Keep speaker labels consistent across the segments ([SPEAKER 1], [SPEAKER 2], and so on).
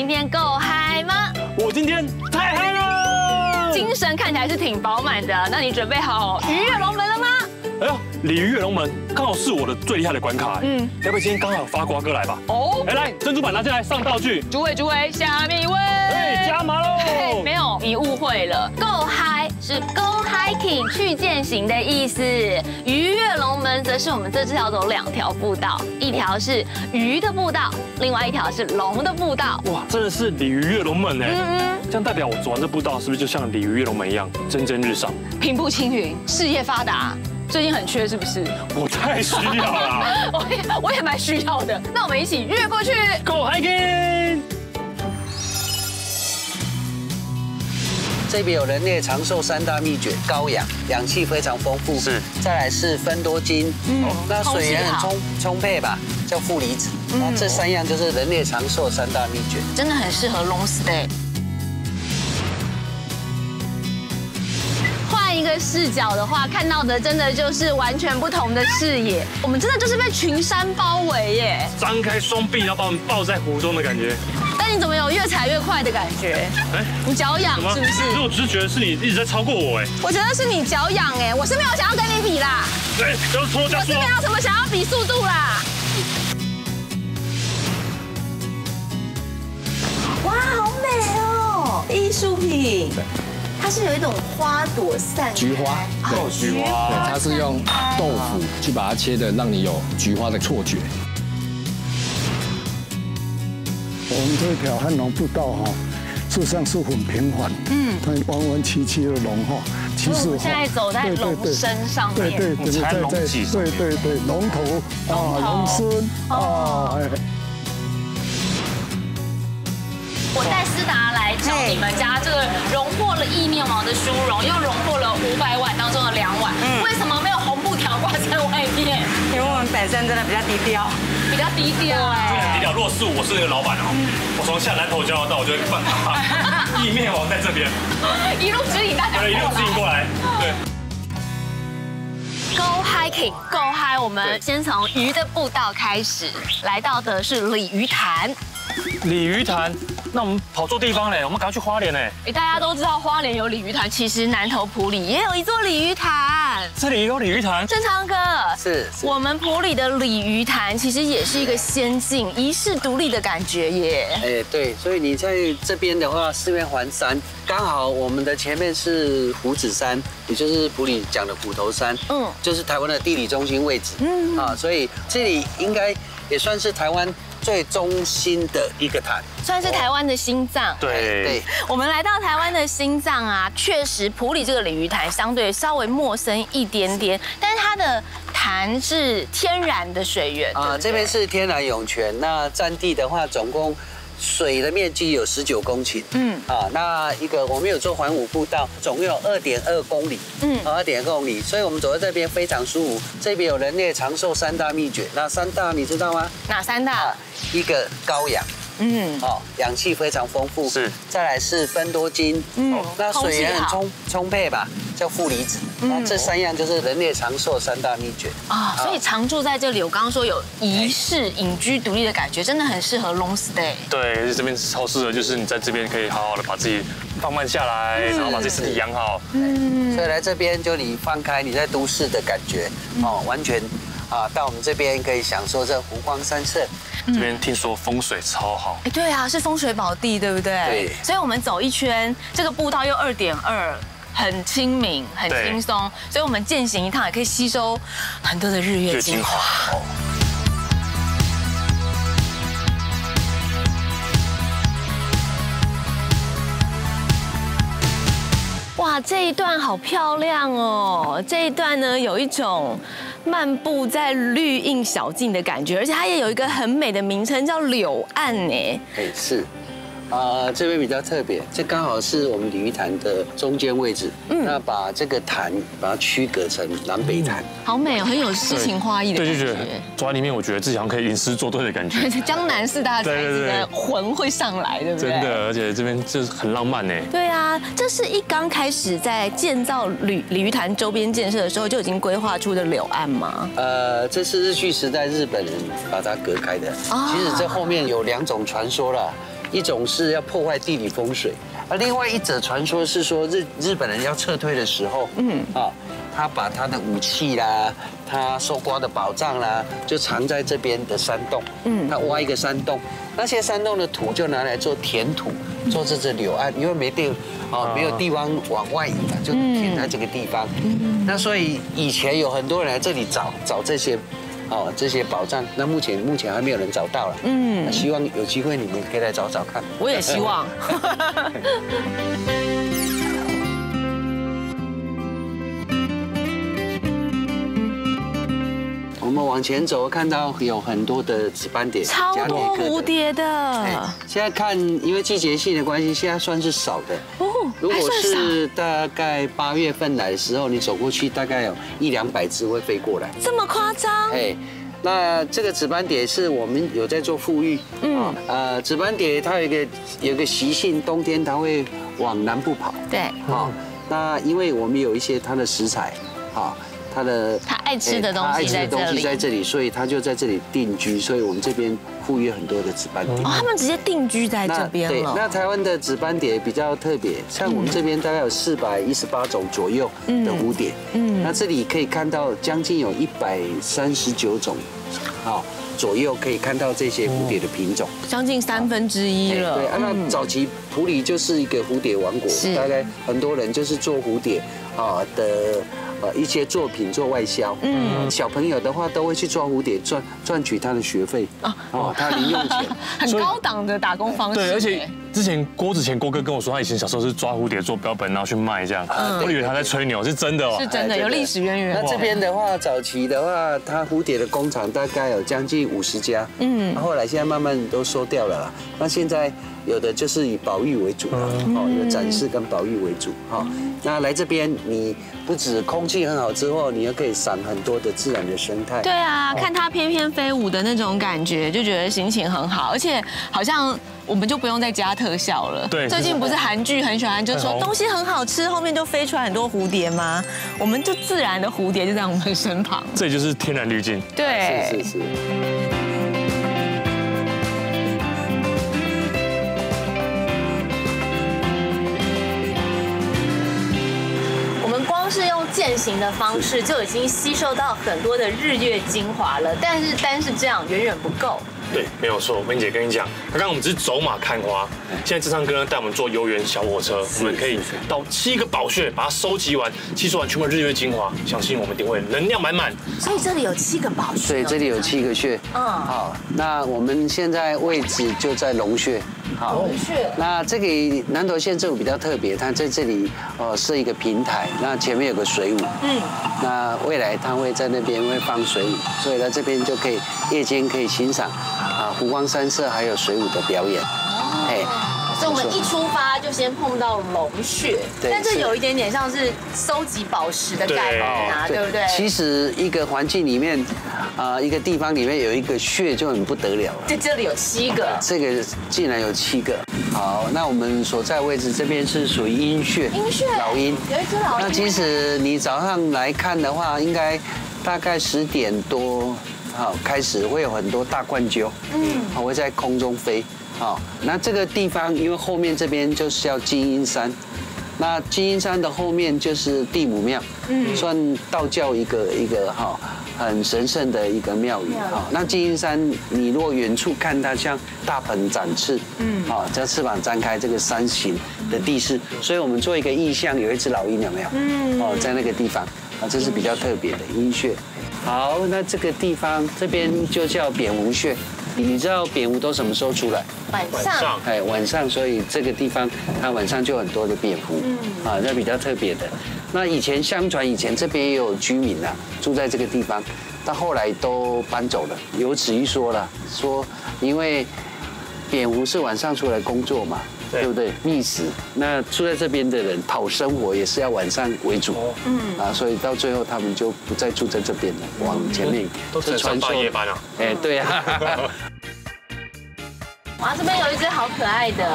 [SPEAKER 1] 今天够嗨吗？
[SPEAKER 2] 我今天太嗨了，
[SPEAKER 1] 精神看起来是挺饱满的。那你准备好鱼跃龙门了吗？
[SPEAKER 2] 哎呦，鲤鱼跃龙门刚好是我的最厉害的关卡。要不要今天刚好发瓜哥来吧？哦，来，珍珠板拿进来，上道具。
[SPEAKER 1] 诸位，下面一位。
[SPEAKER 2] 哎，加码喽！
[SPEAKER 1] 没有，你误会了。够嗨是 go hiking 去践行的意思，鱼跃龙门则是我们这次要走2条步道，一条是鱼的步道，另外一条是龙的步道。
[SPEAKER 2] 哇，真的是鲤鱼跃龙门哎！这样代表我走完这步道是不是就像鲤鱼跃龙门一样蒸蒸日上，
[SPEAKER 1] 平步青云，事业发达？最近很缺是不是？
[SPEAKER 2] 我太需要了，
[SPEAKER 1] 我也蛮需要的。那我们一起跃过去
[SPEAKER 2] ，Go hiking！
[SPEAKER 3] 这边有人类长寿3大秘诀：高氧，氧气非常丰富；
[SPEAKER 2] 是，
[SPEAKER 3] 再来是分多精，那水也很充沛吧，叫负离子。那这3样就是人类长寿3大秘诀，
[SPEAKER 1] 真的很适合 long stay。换一个视角的话，看到的真的就是完全不同的视野。我们真的就是被群山包围耶！
[SPEAKER 2] 张开双臂，然后把我们抱在湖中的感觉。
[SPEAKER 1] 但你怎么有越踩越快的感觉？哎，你脚痒是不是？
[SPEAKER 2] 可是我只是觉得是你一直在超过我哎。
[SPEAKER 1] 我觉得是你脚痒哎，我是没有想要跟你比啦。
[SPEAKER 2] 对，都是拖加速。
[SPEAKER 1] 我是没有什么想要比速度啦。哇，好美哦，艺术品。它是有一种花朵散
[SPEAKER 4] 菊花，
[SPEAKER 2] 对，菊花，
[SPEAKER 4] 对，它是用豆腐去把它切的，让你有菊花的错觉。
[SPEAKER 5] 我们这条汉龙步道哈，事实上是很平缓，它弯弯曲曲的龙哈，
[SPEAKER 1] 其实我们现在走在龙身上面，
[SPEAKER 5] 对，
[SPEAKER 2] 在龙脊上，
[SPEAKER 5] 对，龙头啊，龙身啊。
[SPEAKER 1] 我带思达来找你们家这个荣获了意面王的殊荣，又荣获了500碗当中的2碗，为什么没有红布条挂在外面？
[SPEAKER 6] 因为我们本身真的比较低调，
[SPEAKER 1] 比较低调哎。
[SPEAKER 2] 很低调。如果是我是那个老板哦，我从下南头交流道，我就会放意面王在这边，
[SPEAKER 1] 一路指引大家，
[SPEAKER 2] 对，一路指引过来，对。
[SPEAKER 1] Go hiking， Go high！ 我们先从鱼的步道开始，来到的是鲤鱼潭。
[SPEAKER 2] 鲤鱼潭，那我们跑错地方嘞，我们赶快去花莲嘞。
[SPEAKER 1] 大家都知道花莲有鲤鱼潭，其实南投埔里也有一座鲤鱼潭。
[SPEAKER 2] 这里也有鲤鱼潭？
[SPEAKER 1] 正昌哥，
[SPEAKER 3] 是
[SPEAKER 1] 我们埔里的鲤鱼潭其实也是一个仙境、遗世独立的感觉耶。
[SPEAKER 3] 哎，对，所以你在这边的话，四面环山，刚好我们的前面是虎子山，也就是埔里讲的虎头山，就是台湾的地理中心位置，所以这里应该也算是台湾最中心的一个潭，
[SPEAKER 1] 算是台湾的心脏。
[SPEAKER 2] 对，
[SPEAKER 1] 我们来到台湾的心脏啊，确实埔里这个鲤鱼潭相对稍微陌生一点点，但是它的潭是天然的水源啊，
[SPEAKER 3] 这边是天然涌泉，那占地的话总共水的面积有19公顷，那一个我们有做环湖步道，总共有2.2公里，2.2公里，所以我们走在这边非常舒服。这边有人类长寿3大秘诀，那3大你知道吗？
[SPEAKER 1] 哪3大？
[SPEAKER 3] 一个高氧。氧气非常丰富，
[SPEAKER 2] 是，
[SPEAKER 3] 再来是分多精，那水也很充沛吧，叫负离子，那这3样就是人类长寿3大秘诀
[SPEAKER 1] 啊。所以常住在这里，我刚刚说有遗世隐居独立的感觉，真的很适合 long stay。
[SPEAKER 2] 对，而且这边超适合，就是你在这边可以好好的把自己放慢下来，然后把自己身体养好。
[SPEAKER 3] 所以来这边就你放开你在都市的感觉，完全。到我们这边可以享受这湖光山色。
[SPEAKER 2] 这边听说风水超好。
[SPEAKER 1] 对啊，是风水宝地，对不对？
[SPEAKER 3] 对。
[SPEAKER 1] 所以我们走一圈，这个步道又2.2，很亲民，很轻松，所以我们健行一趟也可以吸收很多的日月精华。哇，这一段好漂亮哦！这一段呢，有一种漫步在绿荫小径的感觉，而且它也有一个很美的名称，叫柳岸哎。
[SPEAKER 3] 是。这边比较特别，这刚好是我们鲤鱼潭的中间位置。那把这个潭把它区隔成南北潭，
[SPEAKER 1] 好美哦，很有诗情画意的感觉。
[SPEAKER 2] 对，就觉得走在里面，我觉得自己好像可以吟诗作对的感觉。
[SPEAKER 1] 江南四大才子的魂会上来，对不对？
[SPEAKER 2] 真的，而且这边就是很浪漫呢。
[SPEAKER 1] 对啊，这是一刚开始在建造鲤鱼潭周边建设的时候就已经规划出的柳岸吗？
[SPEAKER 3] 这是日据时代日本人把它隔开的。其实这后面有2种传说啦。一种是要破坏地理风水，而另外一则传说是说日本人要撤退的时候，他把他的武器啦，他搜刮的宝藏啦，就藏在这边的山洞。他挖一个山洞，那些山洞的土就拿来做填土，做这柳岸，因为没有地方往外移了，就填在这个地方。那所以以前有很多人来这里找这些。这些宝藏，那目前还没有人找到了。那希望有机会你们可以来找找看。
[SPEAKER 1] 我也希望。
[SPEAKER 3] 我们往前走，看到有很多的紫斑蝶，
[SPEAKER 1] 超多蝴蝶的。
[SPEAKER 3] 现在看，因为季节性的关系，现在算是少的。如果是大概8月份来的时候，你走过去，大概有100-200只会飞过来。
[SPEAKER 1] 这么夸张？
[SPEAKER 3] 那这个紫斑蝶是我们有在做复育。紫斑蝶它有一个习性，冬天它会往南部跑。
[SPEAKER 1] 对。
[SPEAKER 3] 那因为我们有一些它的食材，它
[SPEAKER 1] 爱吃的东西
[SPEAKER 3] 在这里，所以它就在这里定居。所以我们这边富裕很多的紫斑蝶。
[SPEAKER 1] 他们直接定居在这边了。
[SPEAKER 3] 那台湾的紫斑蝶比较特别，像我们这边大概有418种左右的蝴蝶。那这里可以看到将近有139种，左右可以看到这些蝴蝶的品种，
[SPEAKER 1] 将近1/3了。
[SPEAKER 3] 对，那早期埔里就是一个蝴蝶王国，大概很多人就是做蝴蝶的。一些作品做外销，小朋友的话都会去抓蝴蝶，赚取他的学费，他零用钱，
[SPEAKER 1] 很高档的打工方式。
[SPEAKER 2] 对，而且之前郭哥跟我说，他以前小时候是抓蝴蝶做标本，然后去卖这样，我以为他在吹牛，是真的哦，
[SPEAKER 1] 是真的，有历史渊源。
[SPEAKER 3] 那这边的话，早期的话，它蝴蝶的工厂大概有将近50家，后来现在慢慢都收掉了啦。那现在有的就是以保育为主了，有展示跟保育为主，那来这边你不止空气很好之后，你又可以赏很多的自然的生态。
[SPEAKER 1] 对啊，看它翩翩飞舞的那种感觉，就觉得心情很好，而且好像我们就不用再加特效了。
[SPEAKER 2] 对，
[SPEAKER 1] 最近不是韩剧很喜欢，就说东西很好吃，后面就飞出来很多蝴蝶吗？我们就自然的蝴蝶就在我们身旁。
[SPEAKER 2] 这就是天然滤镜。
[SPEAKER 1] 对，
[SPEAKER 3] 是。
[SPEAKER 1] 是用践行的方式就已经吸收到很多的日月精华了，但是单是这样远远不够。
[SPEAKER 2] 对，没有错。文姐跟你讲，刚刚我们只是走马看花，现在志昌哥呢带我们坐游园小火车，我们可以到7个宝穴，把它收集完、吸收完全部日月精华，相信我们一定会能量满满。
[SPEAKER 1] 所以这里有7个宝穴。
[SPEAKER 3] 对，这里有7个穴。好，那我们现在位置就在龙穴。好，那这个南投县政府比较特别，它在这里设一个平台，那前面有个水舞，那未来它会在那边会放水舞，所以在这边就可以夜间可以欣赏湖光山色还有水舞的表演。
[SPEAKER 1] 所以我们一出发就先碰到龙穴，但这有一点点像是收集宝石的概念啊，对不对？
[SPEAKER 3] 其实一个环境里面，一个地方里面有一个穴就很不得了了。
[SPEAKER 1] 这里有7个，
[SPEAKER 3] 这个竟然有7个。好，那我们所在位置这边是属于阴穴，老鹰，
[SPEAKER 1] 有一只老鹰。
[SPEAKER 3] 那其实你早上来看的话，应该大概10点多，开始会有很多大冠鸠，会在空中飞。好，那这个地方因为后面这边就是要金阴山，那金阴山的后面就是地母庙，算道教一个很神圣的一个庙宇。好，那金阴山你如果远处看它像大鹏展翅，叫翅膀张开这个山形的地势，所以我们做一个意象，有一只老鹰有没有？在那个地方，这是比较特别的阴穴。好，那这个地方这边就叫蝙蝠穴。你知道蝙蝠都什么时候出来？
[SPEAKER 1] 晚上。
[SPEAKER 3] 晚上，所以这个地方它晚上就很多的蝙蝠，那比较特别的。那相传以前这边也有居民住在这个地方，到后来都搬走了。有此一说了，说因为蝙蝠是晚上出来工作嘛，对不对？觅食，那住在这边的人讨生活也是要晚上为主，所以到最后他们就不再住在这边了，往前面
[SPEAKER 2] 都只上大夜班啊。
[SPEAKER 3] 对啊。
[SPEAKER 1] 哇，这边有一只好可爱的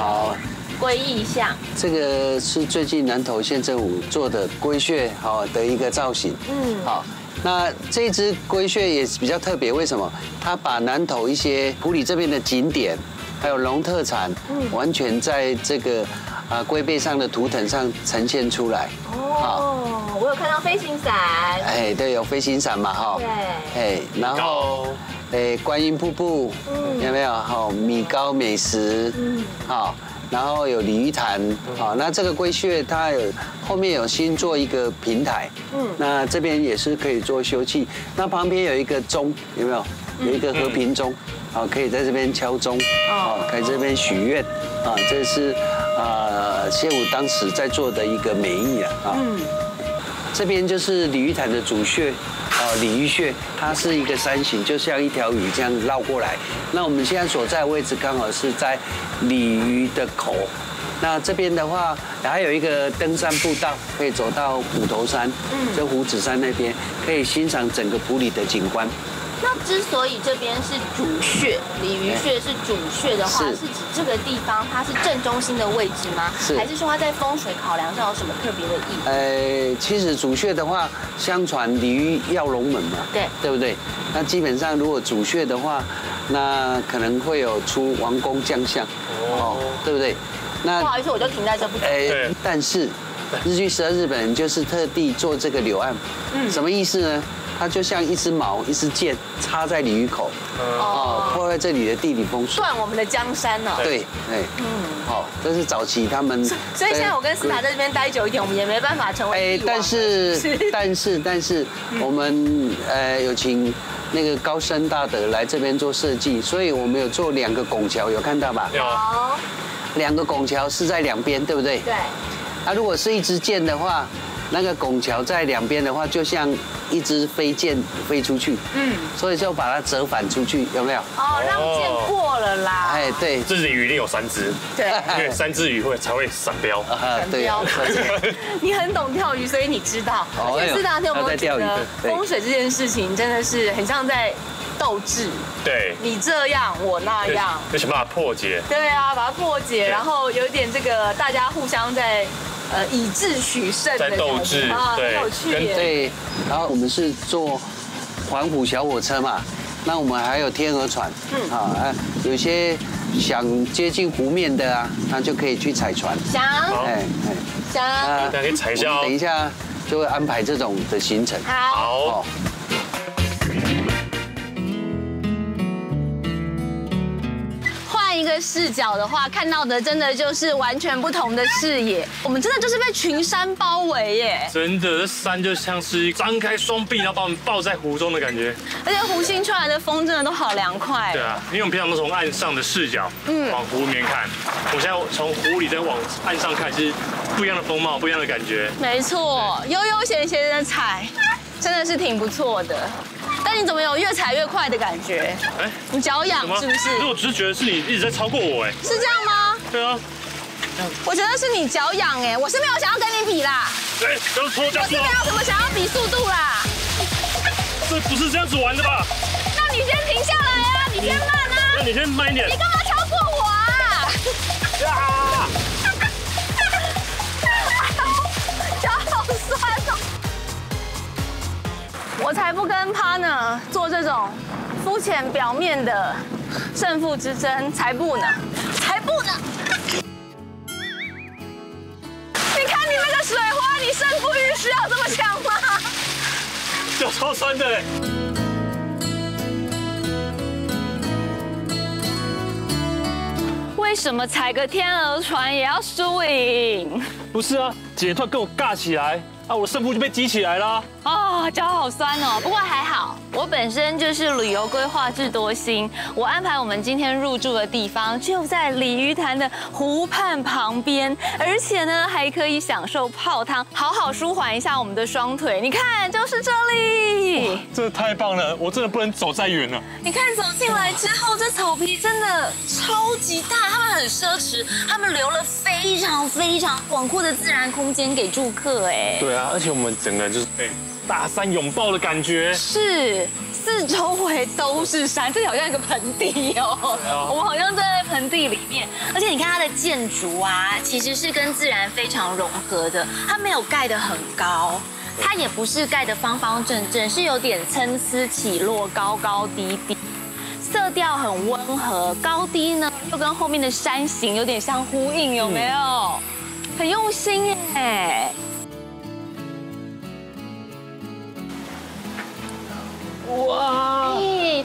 [SPEAKER 1] 龟意象，
[SPEAKER 3] 这个是最近南投县政府做的龟穴的一个造型。好，那这只龟穴也比较特别，为什么？它把南投一些埔里这边的景点，还有龙特产，完全在这个龟背上的图腾上呈现出来。
[SPEAKER 1] 哦，我有看到飞行伞。
[SPEAKER 3] 哎，对，有飞行伞嘛，哈。
[SPEAKER 1] 对。
[SPEAKER 3] 哎，然后，观音瀑布，有没有？好，米糕美食，好。然后有鲤鱼潭，好，那这个龟穴它后面有新做一个平台，那这边也是可以做休憩。那旁边有一个钟，有没有？有一个和平钟，啊，可以在这边敲钟，啊，可以在这边许愿，啊，这是谢武当时在做的一个美意啊，这边就是鲤鱼潭的主穴。鲤鱼穴，它是一个山形，就像一条鱼这样绕过来。那我们现在所在的位置刚好是在鲤鱼的口。那这边的话，还有一个登山步道，可以走到虎头山，就虎子山那边，可以欣赏整个埔里的景观。
[SPEAKER 1] 那之所以这边是主穴，鲤鱼穴是主穴的话，是指这个地方它是正中心的位置吗？是，还是说它在风水考量上有什么特别的意义？
[SPEAKER 3] 其实主穴的话，相传鲤鱼跃龙门嘛，对不对？那基本上如果主穴的话，那可能会有出王公将相，对不对？那
[SPEAKER 1] 不好意思，我就停在这不走。
[SPEAKER 3] 但是日据时的日本人就是特地做这个柳岸，什么意思呢？它就像一支矛、一支箭插在鲤鱼口，破坏这里的地理风水，
[SPEAKER 1] 断我们的江山呢。
[SPEAKER 3] 对，好，这是早期他们。
[SPEAKER 1] 所以现在我跟斯塔在这边待久一点，我们也没办法成为帝王。
[SPEAKER 3] 但是我们有请那个高深大德来这边做设计，所以我们有做2个拱桥，有看到吧？
[SPEAKER 1] 有。
[SPEAKER 3] 2个拱桥是在2边，对不对？
[SPEAKER 1] 对。
[SPEAKER 3] 那如果是一支箭的话，那个拱桥在2边的话，就像一支飞箭飞出去，所以就把它折返出去，有没有？
[SPEAKER 1] 让箭过了啦。
[SPEAKER 3] 哎，对，
[SPEAKER 2] 这只鱼一定有3只，
[SPEAKER 1] 对，
[SPEAKER 2] 因为3只鱼才会闪标。
[SPEAKER 3] 对，
[SPEAKER 1] 你很懂钓鱼，所以你知道。而且斯达，你有没有觉得风水这件事情真的是很像在斗智？
[SPEAKER 2] 对，
[SPEAKER 1] 你这样，我那样，
[SPEAKER 2] 就想办法破解。
[SPEAKER 1] 对啊，把它破解，然后有点这个大家互相在。以智取胜的
[SPEAKER 2] 斗志，
[SPEAKER 1] 很有趣耶。
[SPEAKER 3] 对，然后我们是坐环湖小火车嘛，那我们还有天鹅船，有些想接近湖面的啊，那就可以去踩船。
[SPEAKER 1] 想，
[SPEAKER 2] 大家可以踩一下。
[SPEAKER 3] 等一下就会安排这种的行程。
[SPEAKER 1] 好。一个视角的话，看到的真的就是完全不同的视野。我们真的就是被群山包围耶！
[SPEAKER 2] 真的，这山就像是张开双臂，然后把我们抱在湖中的感觉。
[SPEAKER 1] 而且湖心出来的风真的都好凉快。
[SPEAKER 2] 对啊，因为我们平常都从岸上的视角，往湖里面看。我现在从湖里再往岸上看，是不一样的风貌，不一样的感觉。
[SPEAKER 1] 没错，悠悠闲闲的踩，真的是挺不错的。但你怎么有越踩越快的感觉？你脚痒是不是？
[SPEAKER 2] 可是我只是觉得是你一直在超过我，
[SPEAKER 1] 是这样吗？
[SPEAKER 2] 对啊。
[SPEAKER 1] 我觉得是你脚痒，我是没有想要跟你比啦。
[SPEAKER 2] 都说加速。我是
[SPEAKER 1] 没有什么想要比速度啦。
[SPEAKER 2] 这不是这样子玩的吧？
[SPEAKER 1] 那你先停下来啊，你先慢啊。
[SPEAKER 2] 那你先慢一点。
[SPEAKER 1] 你干嘛超过我啊？脚好酸哦。我才不跟 partner 做这种肤浅表面的胜负之争，才不呢！你看你那个水花，你胜负欲需要这么强吗？
[SPEAKER 2] 脚超酸的。
[SPEAKER 1] 为什么踩个天鹅船也要输赢？
[SPEAKER 2] 不是啊，姐突然跟我尬起来。我的胜负就被激起来了。
[SPEAKER 1] 脚好酸哦。不过还好，我本身就是旅游规划智多星，我安排我们今天入住的地方就在鲤鱼潭的湖畔旁边，而且呢还可以享受泡汤，好好舒缓一下我们的双腿。你看，就是这里。
[SPEAKER 2] 真的太棒了，我真的不能走再远了。
[SPEAKER 1] 你看走进来之后，这草皮真的超级大，他们很奢侈，他们留了非常广阔的自然空间给住客。
[SPEAKER 2] 对啊，而且我们整个就是被大山拥抱的感觉。
[SPEAKER 1] 是，四周围都是山，这里好像一个盆地哦。我们好像在盆地里面，而且你看它的建筑啊，其实是跟自然非常融合的，它没有盖得很高。它也不是盖得方方正正，是有点参差起落、高高低低，色色调很温和，高低呢又跟后面的山形有点相呼应，有没有？很用心哎。哇！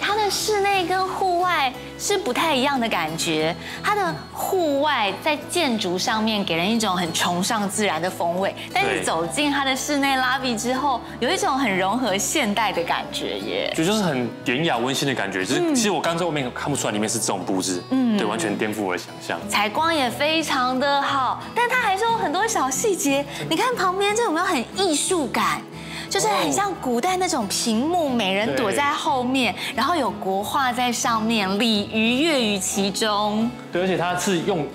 [SPEAKER 1] 它的室内跟户外是不太一样的感觉。它的户外在建筑上面给人一种很崇尚自然的风味，但是走进它的室内拉比之后，有一种很融合现代的感觉耶。
[SPEAKER 2] 就是很典雅温馨的感觉。就是其实我刚在外面看不出来里面是这种布置，对，完全颠覆我的想象。
[SPEAKER 1] 采光也非常的好，但它还是有很多小细节。你看旁边这有没有很艺术感？就是很像古代那种屏幕，美人躲在后面，然后有国画在上面，鲤鱼跃于其中。
[SPEAKER 2] 对，而且它是用，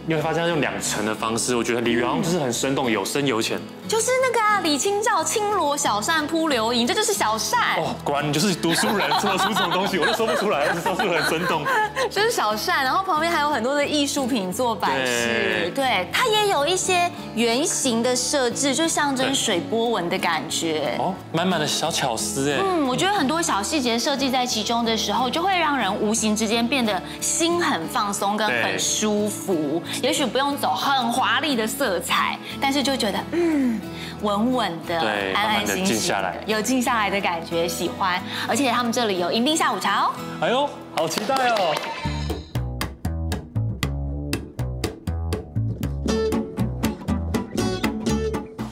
[SPEAKER 2] 你会发现它用2层的方式，我觉得鲤鱼好像就是很生动，有深有浅。
[SPEAKER 1] 就是那个李清照轻罗小扇扑流萤，这就是小扇。
[SPEAKER 2] 哦，果然你就是读书人，说得出这种东西，我都说不出来，只说出很生动。
[SPEAKER 1] 就是小扇，然后旁边还有很多的艺术品做摆饰，对，它也有一些圆形的设置，就象征水波纹的感觉。哦，
[SPEAKER 2] 满满的小巧思哎。
[SPEAKER 1] 我觉得很多小细节设计在其中的时候，就会让人无形之间变得心很放松跟很舒服。也许不用走很华丽的色彩，但是就觉得稳稳的，安安心心的，有静下来的感觉，喜欢。而且他们这里有迎宾下午茶哦。
[SPEAKER 2] 哎呦，好期待哦！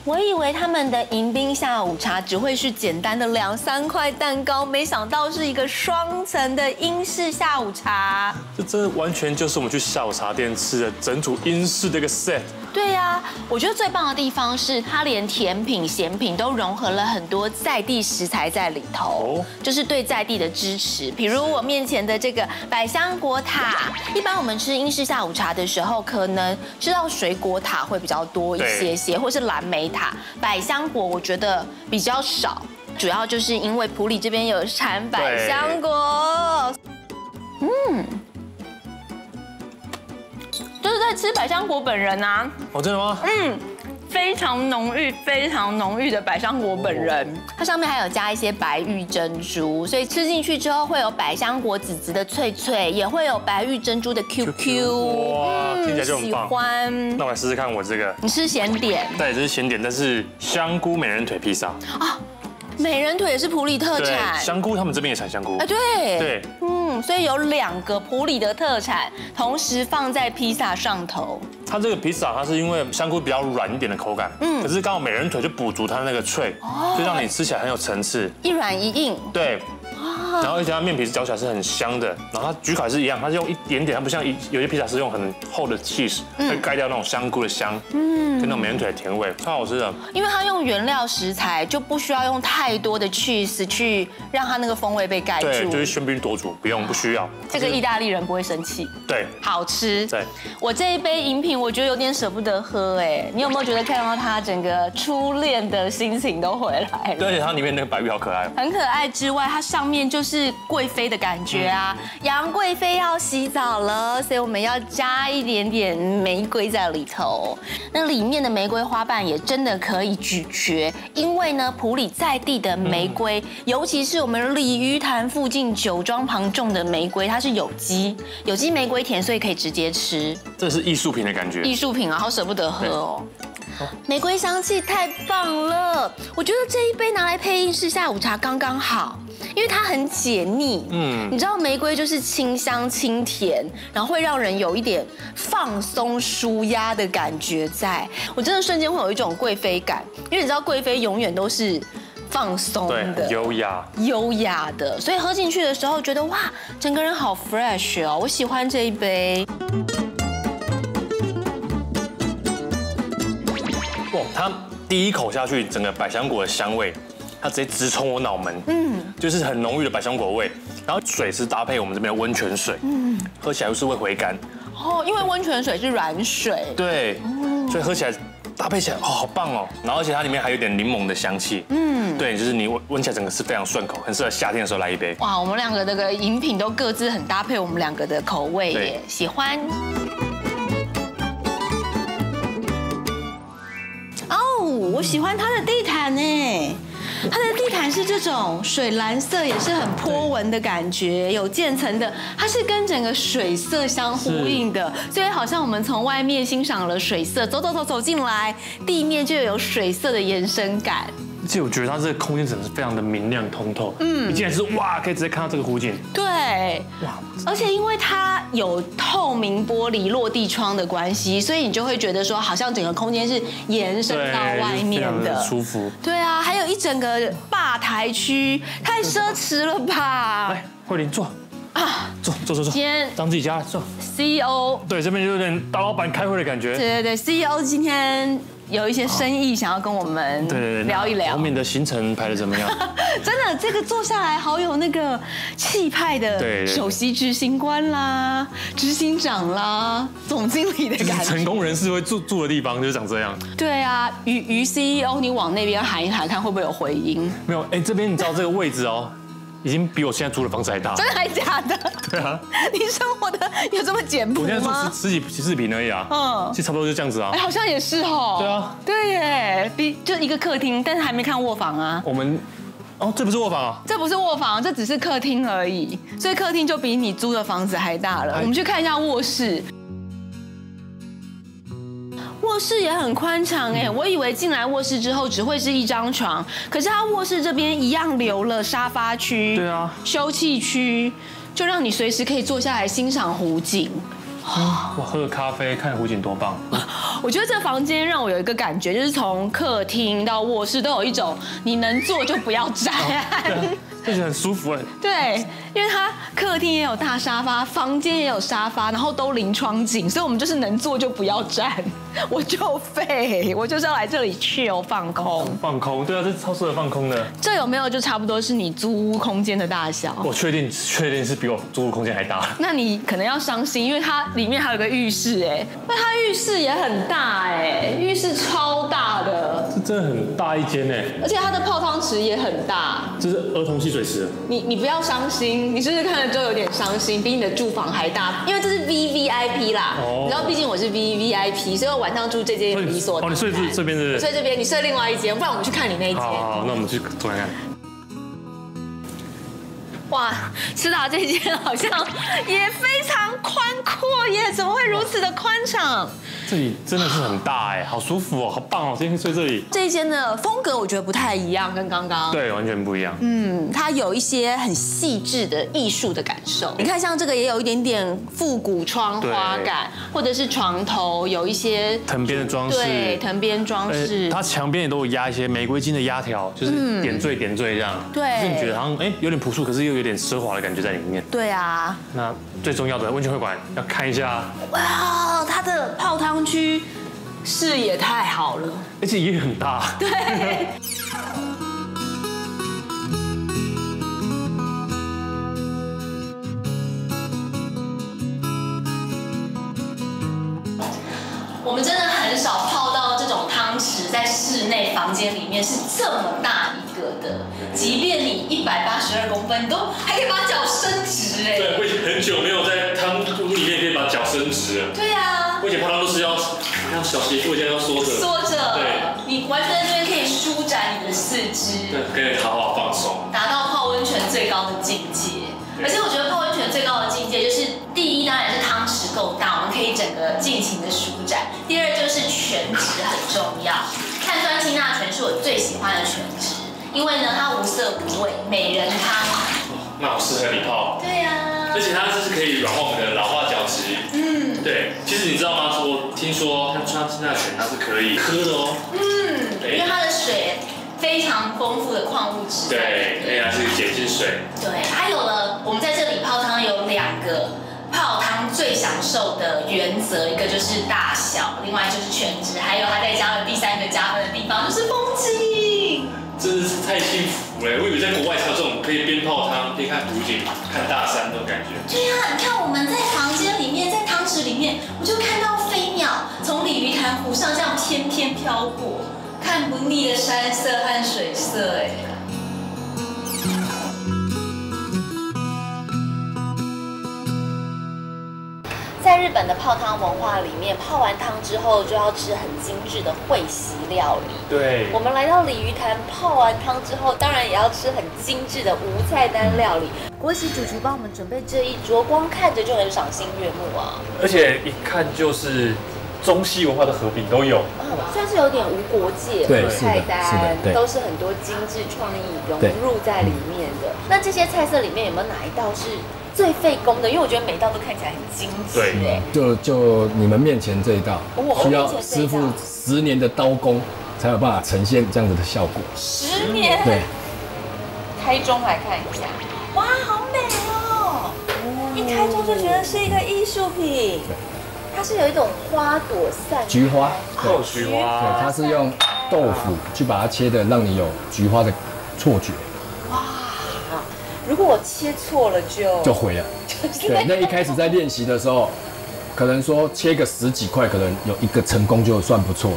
[SPEAKER 1] 我以为他们的迎宾下午茶只会是简单的2、3块蛋糕，没想到是一个双层的英式下午茶。
[SPEAKER 2] 这真的完全就是我们去下午茶店吃的整组英式的一个 set。
[SPEAKER 1] 对呀，我觉得最棒的地方是它连甜品、咸品都融合了很多在地食材在里头，就是对在地的支持。比如我面前的这个百香果塔，一般我们吃英式下午茶的时候，可能吃到水果塔会比较多一些，或是蓝莓塔。百香果我觉得比较少，主要就是因为埔里这边有产百香果。就是在吃百香果本人啊。
[SPEAKER 2] 哦，真的吗？
[SPEAKER 1] 非常浓郁的百香果本人，它上面还有加一些白玉珍珠，所以吃进去之后会有百香果籽籽的脆脆，也会有白玉珍珠的 QQ。
[SPEAKER 2] 哇，听起来就很棒。
[SPEAKER 1] 喜欢。
[SPEAKER 2] 那我来试试看我这个。
[SPEAKER 1] 你吃咸点？
[SPEAKER 2] 对，这是咸点，但是香菇美人腿披萨。啊，
[SPEAKER 1] 美人腿也是埔里特产。
[SPEAKER 2] 香菇他们这边也产香菇。
[SPEAKER 1] 对。所以有2个埔里的特产同时放在披萨上头。
[SPEAKER 2] 它这个披萨它是因为香菇比较软一点的口感，可是刚好美人腿就补足它那个脆，就让你吃起来很有层次，
[SPEAKER 1] 一软一硬。
[SPEAKER 2] 对。然后而且它面皮是嚼起来是很香的，然后它焗烤也是一样，它是用一点点，它不像有些披萨是用很厚的 cheese 会盖掉那种香菇的香，跟那种美人腿的甜味，超好吃的。
[SPEAKER 1] 因为它用原料食材，就不需要用太多的 cheese 去让它那个风味被盖住。
[SPEAKER 2] 对，就是喧宾夺主，不需要。
[SPEAKER 1] 这个意大利人不会生气。
[SPEAKER 2] 对，
[SPEAKER 1] 好吃。
[SPEAKER 2] 对，
[SPEAKER 1] 我这一杯饮品，我觉得有点舍不得喝哎。你有没有觉得看到它整个初恋的心情都回来了？
[SPEAKER 2] 对，而且它里面那个白玉好可爱。
[SPEAKER 1] 很可爱之外，它上面就是贵妃的感觉啊。杨贵妃要洗澡了，所以我们要加一点点玫瑰在里头。那里面的玫瑰花瓣也真的可以咀嚼，因为呢，埔里在地的玫瑰，尤其是我们鲤鱼潭附近酒庄旁种的玫瑰，它是有机玫瑰甜，所以可以直接吃。
[SPEAKER 2] 这是艺术品的感觉。
[SPEAKER 1] 艺术品啊，好舍不得喝哦。玫瑰香气太棒了，我觉得这一杯拿来配英式下午茶刚刚好，因为它很解腻。你知道玫瑰就是清香清甜，然后会让人有一点放松舒压的感觉在。我真的瞬间会有一种贵妃感，因为你知道贵妃永远都是放松的、
[SPEAKER 2] 优
[SPEAKER 1] 雅的，所以喝进去的时候觉得哇，整个人好 fresh 哦，我喜欢这一杯。
[SPEAKER 2] 哇，它第一口下去，整个百香果的香味，它直接直冲我脑门，就是很浓郁的百香果味。然后水是搭配我们这边的温泉水，喝起来又是会回甘。
[SPEAKER 1] 哦，因为温泉水是软水。
[SPEAKER 2] 对，所以喝起来搭配起来好棒哦。然后而且它里面还有点柠檬的香气。对，就是你闻起来整个是非常顺口，很适合夏天的时候来一杯。
[SPEAKER 1] 哇，我们2个这个饮品都各自很搭配我们2个的口味耶，喜欢。哦，我喜欢它的地毯呢，它的地毯是是这种水蓝色，也是很波纹的感觉，有渐层的，它是跟整个水色相呼应的，所以好像我们从外面欣赏了水色，走进来，地面就有水色的延伸感。
[SPEAKER 2] 而且我觉得它这个空间真的是非常的明亮通透，一进来是哇，可以直接看到这个湖景。
[SPEAKER 1] 对，哇，而且因为它有透明玻璃落地窗的关系，所以你就会觉得说，好像整个空间是延伸到外面的，
[SPEAKER 2] 舒服。
[SPEAKER 1] 对啊，还有一整个吧台区，太奢侈了吧？
[SPEAKER 2] 来，慧玲坐。啊，坐。今
[SPEAKER 1] 天
[SPEAKER 2] 当自己家坐。
[SPEAKER 1] CEO
[SPEAKER 2] 对，这边就有点大老板开会的感觉。
[SPEAKER 1] 对，CEO 今天有一些生意想要跟我们聊一聊。
[SPEAKER 2] 后面的行程排的怎么样？
[SPEAKER 1] 真的，这个坐下来好有那个气派的首席执行官啦、执行长啦、总经理的感觉。
[SPEAKER 2] 成功人士会住的地方就是长这样。
[SPEAKER 1] 对啊，于 CEO， 你往那边喊一喊，看会不会有回音？
[SPEAKER 2] 没有，这边你知道这个位置哦。已经比我现在租的房子还大。
[SPEAKER 1] 真的还假的？
[SPEAKER 2] 对啊。
[SPEAKER 1] 你生活的有这么简朴吗？
[SPEAKER 2] 我现在住十几平而已啊。其实差不多就这样子啊。
[SPEAKER 1] 好像也是哦。
[SPEAKER 2] 对啊。
[SPEAKER 1] 对耶，就一个客厅，但是还没看卧房啊。
[SPEAKER 2] 我们，这不是卧房啊？
[SPEAKER 1] 这不是卧房，这只是客厅而已。所以客厅就比你租的房子还大了。我们去看一下卧室。卧室也很宽敞哎，我以为进来卧室之后只会是一张床，可是它卧室这边一样留了沙发区，
[SPEAKER 2] 对啊，
[SPEAKER 1] 休憩区，就让你随时可以坐下来欣赏湖景。
[SPEAKER 2] 哇，喝个咖啡看湖景多棒！
[SPEAKER 1] 我觉得这个房间让我有一个感觉，就是从客厅到卧室都有一种你能坐就不要站。
[SPEAKER 2] 而且很舒服哎。
[SPEAKER 1] 对，因为它客厅也有大沙发，房间也有沙发，然后都临窗景，所以我们就是能坐就不要站。我就废，我就是要来这里 chill 放空。
[SPEAKER 2] 放空，对啊，这超适合放空的。
[SPEAKER 1] 这有没有就差不多是你租屋空间的大小？
[SPEAKER 2] 我确定是比我租屋空间还大。
[SPEAKER 1] 那你可能要伤心，因为它里面还有个浴室哎，那它浴室也很大哎，浴室超大的。
[SPEAKER 2] 这真的很大一间哎，
[SPEAKER 1] 而且它的泡汤池也很大。
[SPEAKER 2] 这是儿童戏水池。
[SPEAKER 1] 你不要伤心，你是不是看了之后有点伤心？比你的住房还大，因为这是 VVIP 啦。你知道，毕竟我是 VVIP， 所以我晚上住这间也理所当然。
[SPEAKER 2] 你睡这边是？
[SPEAKER 1] 我睡这边，你睡另外一间，不然我们去看你那一间。
[SPEAKER 2] 好，那我们去走看看。
[SPEAKER 1] 哇，师大这间好像也非常宽阔耶，怎么会如此的宽敞？
[SPEAKER 2] 这里真的是很大哎，好舒服哦，好棒哦，今天可以睡这里。
[SPEAKER 1] 这一间的风格我觉得不太一样，跟刚刚。
[SPEAKER 2] 对，完全不一样。
[SPEAKER 1] 它有一些很细致的艺术的感受。你看，像这个也有一点点复古窗花感，或者是床头有一些
[SPEAKER 2] 藤编的装饰，
[SPEAKER 1] 对，藤编装饰。
[SPEAKER 2] 它墙边也都有压一些玫瑰金的压条，就是点缀这样。
[SPEAKER 1] 对，
[SPEAKER 2] 就是你觉得好像有点朴素，可是又有点奢华的感觉在里面。
[SPEAKER 1] 对啊。
[SPEAKER 2] 那最重要的温泉会馆要看一下。
[SPEAKER 1] 哇，它的泡汤区视野太好了，
[SPEAKER 2] 而且也很大。
[SPEAKER 1] 对。我们真的很少泡到这种汤池，在室内房间里面是这么大一个的，即便你182公分，你都还可以把脚伸直哎。
[SPEAKER 2] 对，我已经很久没有在汤屋里面可以把脚伸直了。
[SPEAKER 1] 对啊，
[SPEAKER 2] 我以前泡汤都是要小斜坡，现在要缩着。
[SPEAKER 1] 缩着。
[SPEAKER 2] 对。
[SPEAKER 1] 你完全在这边可以舒展你的四肢。
[SPEAKER 2] 对，可以好好放松。
[SPEAKER 1] 达到泡温泉最高的境界。而且我觉得泡温泉最高的境界就是，第一当然是汤池够大，我们可以整个尽情的舒展；第二就是泉质很重要。碳酸氢钠泉是我最喜欢的泉质，因为呢它无色无味，美人汤。
[SPEAKER 2] 那好适合你泡。
[SPEAKER 1] 对呀。
[SPEAKER 2] 而且它就是可以软化我们的老化角质。对。其实你知道吗？我听说碳酸氢钠泉它是可以喝的哦。
[SPEAKER 1] 因为它的水非常丰富的矿物质。
[SPEAKER 2] 对，而且它是碱性水。
[SPEAKER 1] 对，还有了，我们在这里泡汤有2个泡汤最享受的原则，一个就是大小，另外就是泉质，还有它再加了第3个加分的地方就是风景。
[SPEAKER 2] 真的是太幸福了！我以为在国外才有这种可以边泡汤边看湖景、看大山那种感觉。
[SPEAKER 1] 对呀，你看我们在房间里面，在汤池里面，我就看到飞鸟从鲤鱼潭湖上这样翩翩飘过，看不腻的山色和水色，哎。
[SPEAKER 7] 在
[SPEAKER 1] 在日本的泡汤文化里面，泡完汤之后就要吃很精致的会席料理。
[SPEAKER 2] 对，
[SPEAKER 1] 我们来到鲤鱼潭，泡完汤之后，当然也要吃很精致的无菜单料理。国喜主厨帮我们准备这一桌，光看着就很赏心悦目啊！
[SPEAKER 2] 而且一看就是中西文化的合并都有。
[SPEAKER 1] 算是有点无国界，无菜单，都是很多精致创意融入在里面的。那这些菜色里面有没有哪一道是最费工的？因为我觉得每一道都看起来很精致。
[SPEAKER 2] 对，
[SPEAKER 4] 就你们面前这一道，需要师傅10年的刀工才有办法呈现这样子的效果。
[SPEAKER 1] 10年？
[SPEAKER 4] 对。
[SPEAKER 1] 开中来看一下，哇，好美哦！一开中就觉得是一个艺术品。它是有一种花朵散，
[SPEAKER 4] 菊花，
[SPEAKER 2] 对，菊花，
[SPEAKER 4] 对，它是用豆腐去把它切的，让你有菊花的错觉。
[SPEAKER 1] 哇，如果我切错了就
[SPEAKER 4] 毁了。对，那一开始在练习的时候，可能说切个10几块，可能有一个成功就算不错了。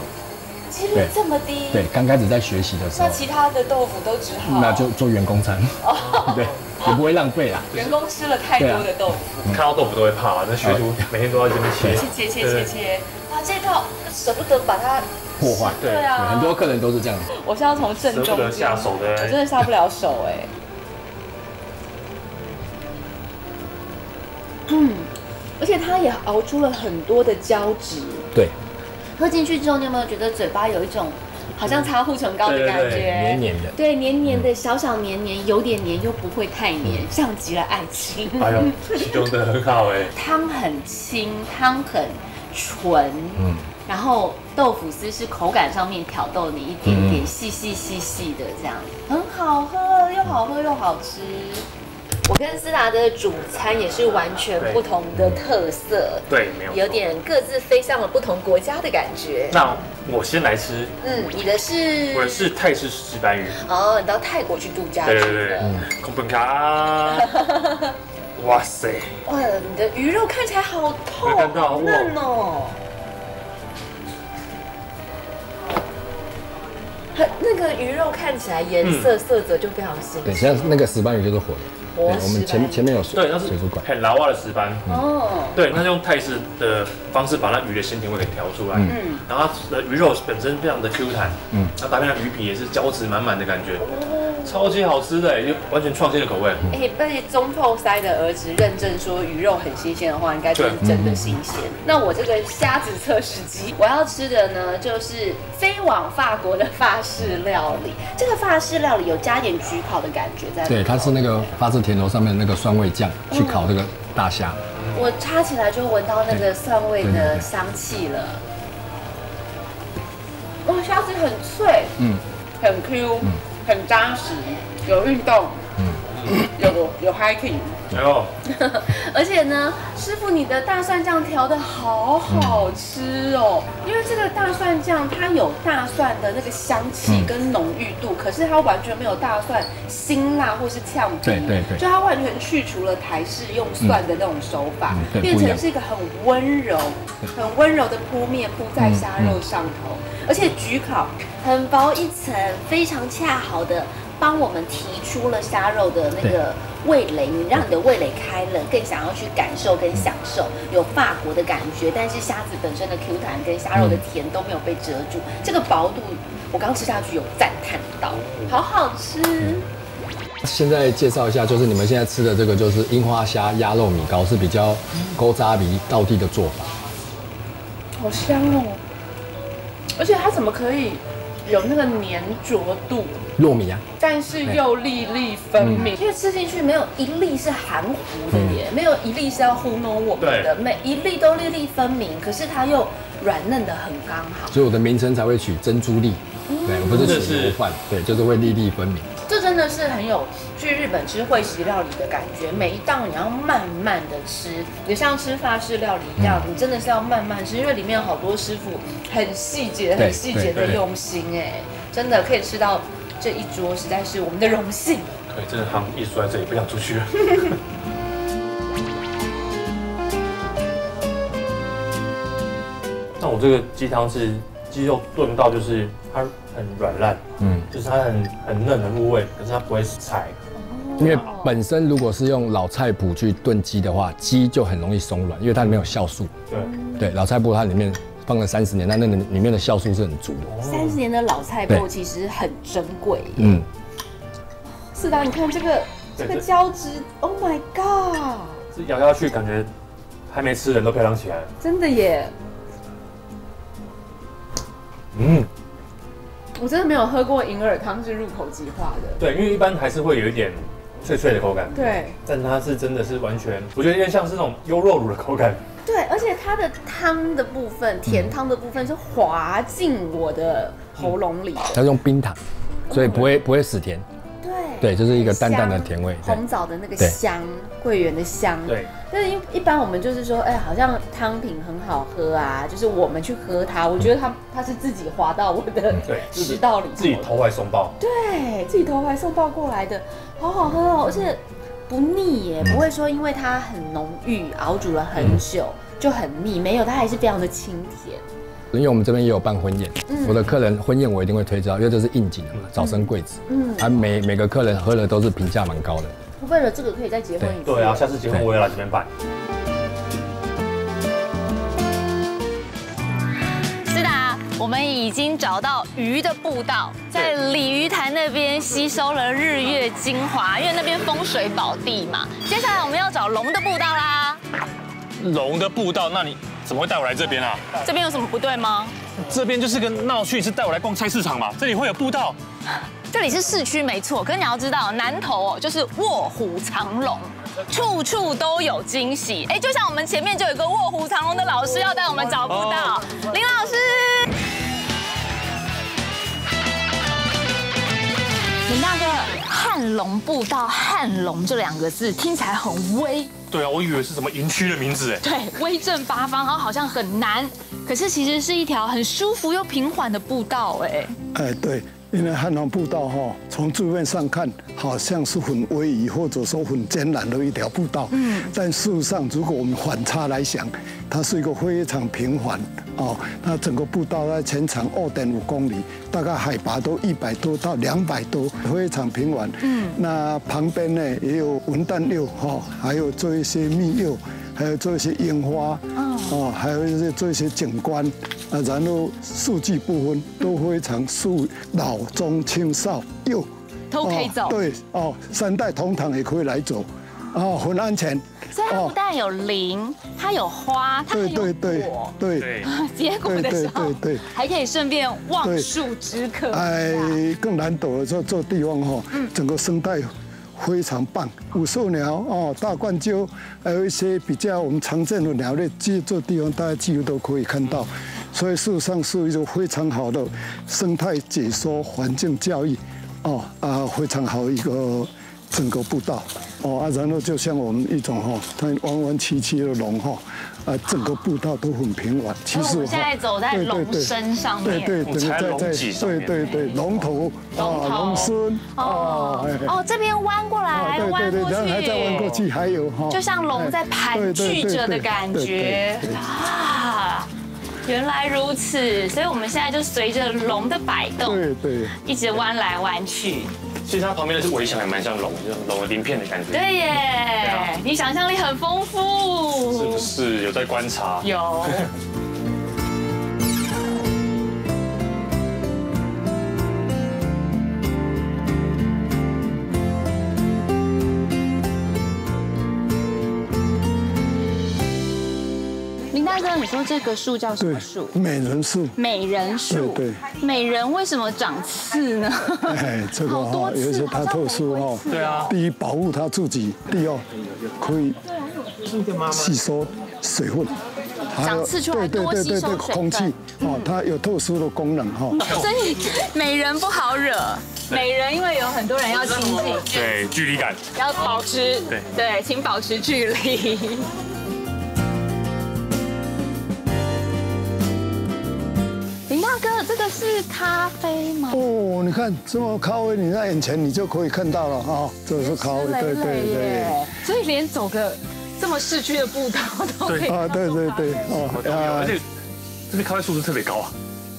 [SPEAKER 1] 几率这么低？
[SPEAKER 4] 对，刚开始在学习的时候，
[SPEAKER 1] 那其他的豆腐都只好
[SPEAKER 4] 那就做员工餐，对。也不会浪费啦。
[SPEAKER 1] 员工吃了太多的豆腐，
[SPEAKER 2] 看到豆腐都会怕。那学徒每天都要这么切，
[SPEAKER 1] 切。哇，这套舍不得把它
[SPEAKER 4] 破坏。
[SPEAKER 1] 对啊，
[SPEAKER 4] 很多客人都是这样。
[SPEAKER 1] 我是要从正中间
[SPEAKER 2] 下手的，
[SPEAKER 1] 我真的下不了手哎。而且它也熬出了很多的胶质。
[SPEAKER 4] 对。
[SPEAKER 1] 喝进去之后，你有没有觉得嘴巴有一种？好像擦护唇膏的感觉，
[SPEAKER 4] 黏黏的，
[SPEAKER 1] 对，黏黏的，小小黏黏，有点黏又不会太黏，像极了爱情。
[SPEAKER 2] 哎呦，形容得很好哎。
[SPEAKER 1] 汤很清，汤很纯，然后豆腐丝是口感上面挑逗你一点点，细细的这样，很好喝，又好喝又好吃。我跟思达的主餐也是完全不同的特色，
[SPEAKER 2] 对，没有，
[SPEAKER 1] 有点各自飞向了不同国家的感觉。
[SPEAKER 2] 那我先来吃，
[SPEAKER 1] 你的是？
[SPEAKER 2] 我的是泰式石斑鱼。
[SPEAKER 1] 哦，你到泰国去度假？
[SPEAKER 2] 对，空本卡。哇塞！
[SPEAKER 1] 哇，你的鱼肉看起来好透，好嫩哦。那个鱼肉看起来颜色色泽就非常鲜。
[SPEAKER 4] 对，现在那个石斑鱼就是活的。对，我们前面有水，
[SPEAKER 2] 对，那是
[SPEAKER 4] 水族馆，
[SPEAKER 2] 很老蛙的石斑。哦，对，那用泰式的方式把那鱼的鲜甜味给调出来。然后它的鱼肉本身非常的 Q 弹。那搭配上鱼皮也是胶质满满的感觉，超级好吃的，就完全创新的口味。
[SPEAKER 1] 被中破塞的儿子认证说鱼肉很新鲜的话，应该就是真的新鲜。那我这个虾子测试机，我要吃的呢就是飞往法国的法式料理。这个法式料理有加点焗烤的感觉在里面。
[SPEAKER 4] 对，它是那个法式甜楼上面那个酸味酱去烤这个大虾，
[SPEAKER 1] 我插起来就闻到那个蒜味的香气了。哇，虾子很脆，很 Q，很扎实，有运动，有 hiking。而且呢，师傅你的大蒜酱调的好好吃哦，因为这个大蒜酱它有大蒜的那个香气跟浓郁度，可是它完全没有大蒜辛辣或是呛鼻，
[SPEAKER 4] 对，
[SPEAKER 1] 就它完全去除了台式用蒜的那种手法，变成是一个很温柔的铺面铺在虾肉上头，而且焗烤很薄一层，非常恰好的帮我们提出了虾肉的那个味蕾，你让你的味蕾开了，更想要去感受跟享受有法国的感觉，但是虾子本身的 Q 弹跟虾肉的甜都没有被遮住，这个薄度我刚吃下去有赞叹到，好好吃。
[SPEAKER 4] 现在介绍一下，就是你们现在吃的这个就是樱花虾鸭肉米糕，是比较勾扎鼻道地的做法，
[SPEAKER 1] 好香哦，而且它怎么可以有那个粘着度？
[SPEAKER 4] 糯米啊，
[SPEAKER 1] 但是又粒粒分明，因为吃进去没有一粒是含糊的耶，没有一粒是要糊弄我们的，每一粒都粒粒分明，可是它又软嫩的很刚好，
[SPEAKER 4] 所以我的名称才会取珍珠粒，对，我不是取油饭，对，就是会粒粒分明。
[SPEAKER 1] 这真的是很有去日本吃会席料理的感觉，每一道你要慢慢的吃，也像吃法式料理一样，你真的是要慢慢吃，因为里面有好多师傅很细节的用心哎，真的可以吃到这一桌，实在是我们的荣幸。
[SPEAKER 2] 对，真的行一说在这里不想出去了。那我这个鸡汤是鸡肉炖到就是它很软烂，就是它很嫩很入味，可是它不会柴，
[SPEAKER 4] 因为本身如果是用老菜脯去炖鸡的话，鸡就很容易松软，因为它里面有酵素。对，老菜脯它里面放了30年，那里面的酵素是很足的。
[SPEAKER 1] 30年的老菜脯其实很珍贵。嗯，是的，你看这个胶质 ，Oh my god！
[SPEAKER 2] 这咬下去感觉还没吃人都漂亮起来了。
[SPEAKER 1] 真的耶。我真的没有喝过银耳汤是入口即化的。
[SPEAKER 2] 对，因为一般还是会有一点脆脆的口感。
[SPEAKER 1] 对，
[SPEAKER 2] 但它是真的是完全，我觉得有点像是那种优酪乳的口感。
[SPEAKER 1] 对，而且它的汤的部分，甜汤的部分是滑进我的喉咙里。
[SPEAKER 4] 它是用冰糖，所以不会死甜。对，就是一个淡淡的甜味，
[SPEAKER 1] 红枣的那个香，桂圆的香。
[SPEAKER 2] 对，
[SPEAKER 1] 但是一般我们就是说，哎，好像汤品很好喝啊，就是我们去喝它，我觉得它是自己滑到我的食道里，
[SPEAKER 2] 自己投怀送抱。
[SPEAKER 1] 对，自己投怀送抱过来的，好好喝哦，而且不腻耶，不会说因为它很浓郁，熬煮了很久就很腻，没有，它还是非常的清甜。
[SPEAKER 4] 因为我们这边也有办婚宴，我的客人婚宴我一定会推销，因为这是应景的嘛，早生贵子。每个客人喝的都是评价蛮高的。
[SPEAKER 1] 为了这个可以再结婚一次。
[SPEAKER 2] 对啊，下次结婚我也来这边办。
[SPEAKER 1] 是的，我们已经找到鱼的步道，在鲤鱼潭那边吸收了日月精华，因为那边风水宝地嘛。接下来我们要找龙的步道啦。
[SPEAKER 2] 龙的步道，那你怎么会带我来这边啊？
[SPEAKER 1] 这边有什么不对吗？
[SPEAKER 2] 这边就是个闹区，你是带我来逛菜市场嘛？这里会有步道？
[SPEAKER 1] 这里是市区没错，可是你要知道，南投就是卧虎藏龙，处处都有惊喜。哎，就像我们前面就有个卧虎藏龙的老师要带我们找步道，林老师。林大哥，汉龙步道，汉龙这2个字听起来很威。
[SPEAKER 2] 对啊，我以为是什么营区的名字哎。
[SPEAKER 1] 对，威震八方，然后好像很难，可是其实是一条很舒服又平缓的步道哎。
[SPEAKER 5] 哎，对。因为汉龙步道哈，从字面上看好像是很逶迤或者说很艰难的一条步道，但事实上，如果我们反差来想，它是一个非常平缓哦。那整个步道在全长2.5公里，大概海拔都100多到200多，非常平缓。那旁边呢也有文旦柚哈，还有做一些蜜柚，还有做一些樱花，还有一些做一些景观。然后四季不分，都非常老中青少幼
[SPEAKER 1] 都可以走。
[SPEAKER 5] 对3代同堂也可以来走，很安全。
[SPEAKER 1] 所以它不但有林，它有花，它还有果。对，结果的时候还可以顺便望树之客。
[SPEAKER 5] 更难得的这地方哈，整个生态非常棒，五色鸟大冠鹫，还有一些比较我们常见的鸟类，这地方大家几乎都可以看到。所以事实上是一种非常好的生态解说、环境教育，非常好一个整个步道，然后就像我们一种它弯弯曲曲的龙整个步道都很平缓。
[SPEAKER 1] 其实我们现在走在龙身上面，
[SPEAKER 5] 对，
[SPEAKER 2] 对，
[SPEAKER 5] 龙头龙身
[SPEAKER 1] 这边弯过来，弯过去，
[SPEAKER 5] 然后还再弯过去，还有
[SPEAKER 1] 就像龙在盘踞着的感觉啊。原来如此，所以我们现在就随着龙的摆动，
[SPEAKER 5] 对，
[SPEAKER 1] 一直弯来弯去。
[SPEAKER 2] 其实它旁边的是围墙，也蛮像龙，就是龙的鳞片的感觉。
[SPEAKER 1] 对耶，你想象力很丰富，
[SPEAKER 2] 是不是？有在观察？
[SPEAKER 1] 有。大哥，你说这个树叫什么树？
[SPEAKER 5] 美人树。
[SPEAKER 1] 美人树。对。美人为什么长刺呢？
[SPEAKER 5] 这个有些它特殊对啊。第一，保护它自己；第二，可以吸收水分。
[SPEAKER 1] 长刺出来多吸收
[SPEAKER 5] 空气它有特殊的功能
[SPEAKER 1] 所以美人不好惹，美人因为有很多人要亲近，
[SPEAKER 2] 对，距离感
[SPEAKER 1] 要保持，对，请保持距离。林大哥，这个是咖啡吗？
[SPEAKER 5] 你看这么咖啡，你在眼前你就可以看到了这是咖啡，对。
[SPEAKER 1] 所以连走个这么市区的步道都可以。
[SPEAKER 5] 对，
[SPEAKER 2] 而且这边咖啡树是特别高啊。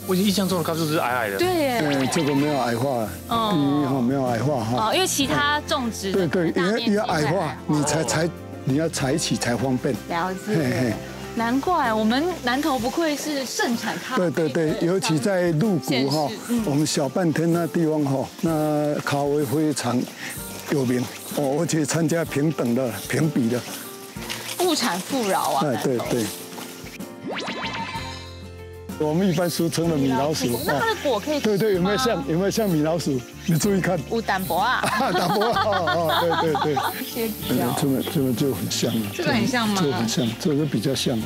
[SPEAKER 2] 我印象中的高就是矮矮的。
[SPEAKER 1] 对耶。
[SPEAKER 5] 这个没有矮化，第一哈没有矮化哈。
[SPEAKER 1] 哦，因为其他种植
[SPEAKER 5] 对对，因为矮化，你要采起才方便。
[SPEAKER 1] 了解。难怪我们南投不愧是盛产咖啡。
[SPEAKER 5] 对对对，尤其在鹿谷哈，我们小半天那地方哈，那咖啡非常有名哦，而且参加平等的、评比的。
[SPEAKER 1] 不产富饶啊！
[SPEAKER 5] 对对。我们一般俗称的米老鼠。
[SPEAKER 1] 那它的果可以吃吗？
[SPEAKER 5] 对，有没有像米老鼠？你注意看。
[SPEAKER 1] 有淡薄啊。
[SPEAKER 5] 淡薄哦，对。这个就很像了。
[SPEAKER 1] 这个很像吗？
[SPEAKER 5] 这个很像，这个比较像。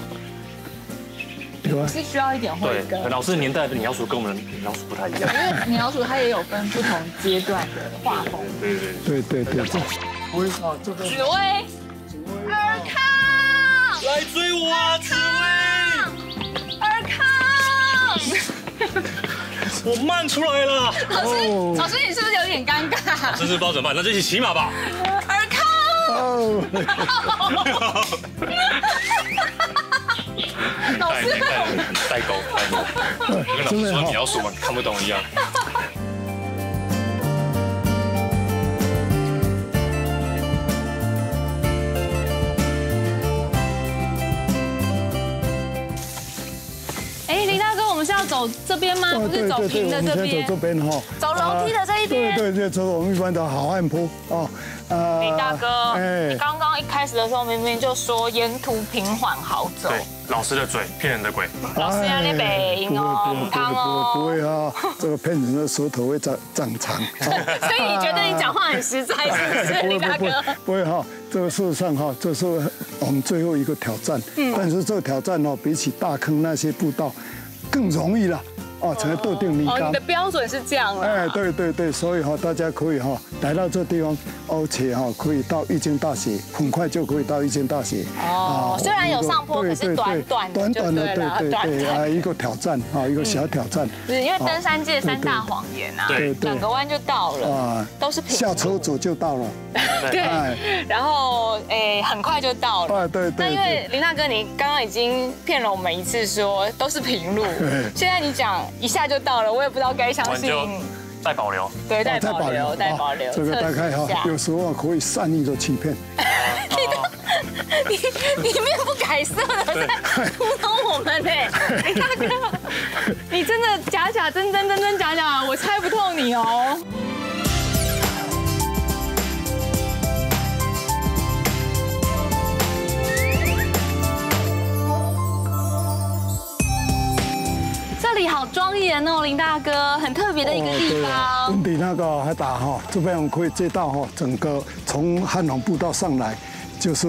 [SPEAKER 5] 有啊。
[SPEAKER 1] 是需要一点慧根。
[SPEAKER 2] 对，老师年代的米老鼠跟我们的米老鼠不太一样。
[SPEAKER 1] 因为米老鼠它也有分不同阶段的画风。
[SPEAKER 5] 对。
[SPEAKER 1] 紫薇。尔康。
[SPEAKER 2] 来追我啊，紫薇！
[SPEAKER 1] 尔康。
[SPEAKER 2] 我慢出来了。
[SPEAKER 1] 老师，你是不是有点尴尬？
[SPEAKER 2] 真是不知道怎么办，那就一起骑马吧。
[SPEAKER 1] 尔康。老师，
[SPEAKER 2] 代沟，跟老师说米老鼠嘛，看不懂一样。
[SPEAKER 1] 林大哥，我们是要走这边吗？不是走平的这边。
[SPEAKER 5] 走这边哈。
[SPEAKER 1] 走楼梯的这一边。
[SPEAKER 5] 对，走我们一般的好汉坡哦。
[SPEAKER 1] 林大哥，你刚刚一开始的时候明明就说沿途平缓好走。
[SPEAKER 2] 对，老师的嘴骗人的鬼。
[SPEAKER 1] 老师要练北音哦，汤哦。
[SPEAKER 5] 不会啊，这个骗人的舌头会长长。
[SPEAKER 1] 所以你觉得你讲话很实在，是不是，林大哥？
[SPEAKER 5] 不会哈，这个事实上哈，这是我们最后一个挑战。但是这个挑战哦，比起大坑那些步道更容易了。哦，才豆定米缸。
[SPEAKER 1] 你的标准是这样了。
[SPEAKER 5] 哎，对，所以哈，大家可以哈来到这地方，而且哈可以到玉京大学，很快就可以到玉京大学。
[SPEAKER 1] 哦，虽然有上坡，可是短的，
[SPEAKER 5] 对，一个挑战啊，一个小挑战。
[SPEAKER 1] 是因为登山界3大谎言啊，对，2个弯就到了，啊，都是平。
[SPEAKER 5] 下车走就到了。
[SPEAKER 1] 对，然后很快就到了。啊，
[SPEAKER 5] 对。
[SPEAKER 1] 那因为林大哥，你刚刚已经骗了我们一次，说都是平路，现在你讲一下就到了，我也不知道该相信。
[SPEAKER 2] 待保留。
[SPEAKER 1] 对，待保留。
[SPEAKER 5] 这个大概哈，有时候可以善意的欺骗。
[SPEAKER 1] 你面不改色的在糊弄我们呢，林大哥，你真的假真假，我猜不透你哦。这里好庄严哦，林大哥，很特别的一个地方。
[SPEAKER 5] 温迪那个海打哈，这边我们可以接到哈，整个从汉龙步道上来，就是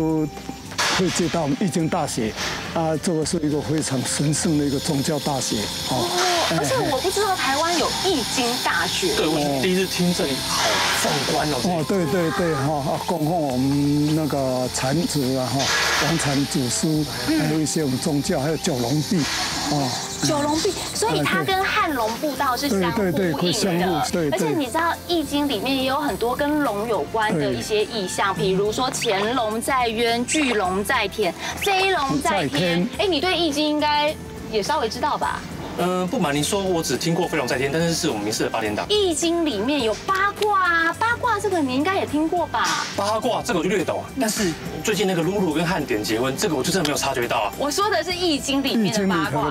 [SPEAKER 5] 会接到我们玉京大学啊，这个是一个非常神圣的一个宗教大学哦。
[SPEAKER 1] 而且我不知道台湾有易经大学。
[SPEAKER 2] 对，我第一次听这里好壮观哦。
[SPEAKER 5] 哦，对哈，供奉我们那个禅祖啊哈，王禅祖师，还有一些我们宗教，还有九龙壁啊。
[SPEAKER 1] 九龙壁，所以它跟汉龙步道是相呼应的。
[SPEAKER 5] 对，
[SPEAKER 1] 而且你知道《易经》里面也有很多跟龙有关的一些意象，比如说潜龙在渊、巨龙在田、飞龙在天。哎，你对《易经》应该也稍微知道吧？
[SPEAKER 2] 不瞒您说，我只听过飞龙在天，但是是我们民视的8点档。《
[SPEAKER 1] 易经》里面有八卦啊，八卦这个你应该也听过吧？
[SPEAKER 2] 八卦这个我就略懂，但是最近那个露露跟汉典结婚，这个我就真的没有察觉到啊。
[SPEAKER 1] 我说的是《易经》里面的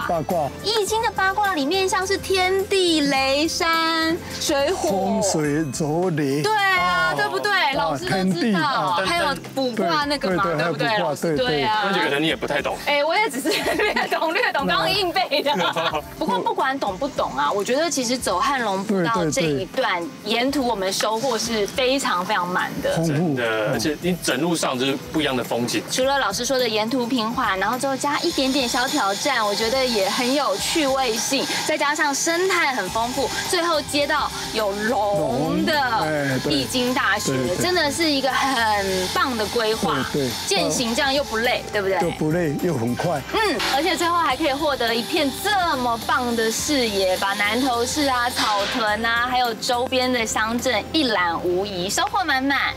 [SPEAKER 1] 八卦。《易经》的八卦里面像是天地雷山水火
[SPEAKER 5] 风水轴雷。
[SPEAKER 1] 对啊，对不对？老师都知道。还有卜卦那个嘛，对不对？老师对啊。
[SPEAKER 2] 那可能你也不太懂。
[SPEAKER 1] 哎，我也只是略懂，刚刚硬背的。不过不管懂不懂啊，我觉得其实走汉龙步道这一段，沿途我们收获是非常满的，
[SPEAKER 2] 真的，而且你整路上就是不一样的风景。
[SPEAKER 1] 除了老师说的沿途平缓，然后之后加一点点小挑战，我觉得也很有趣味性，再加上生态很丰富，最后接到有龙的易经大学，真的是一个很棒的规划。对，健行这样又不累，对不对？
[SPEAKER 5] 又不累又很快。
[SPEAKER 1] 而且最后还可以获得一片这么棒的视野，把南投市啊、草屯啊，还有周边的乡镇一览无遗，收获满满。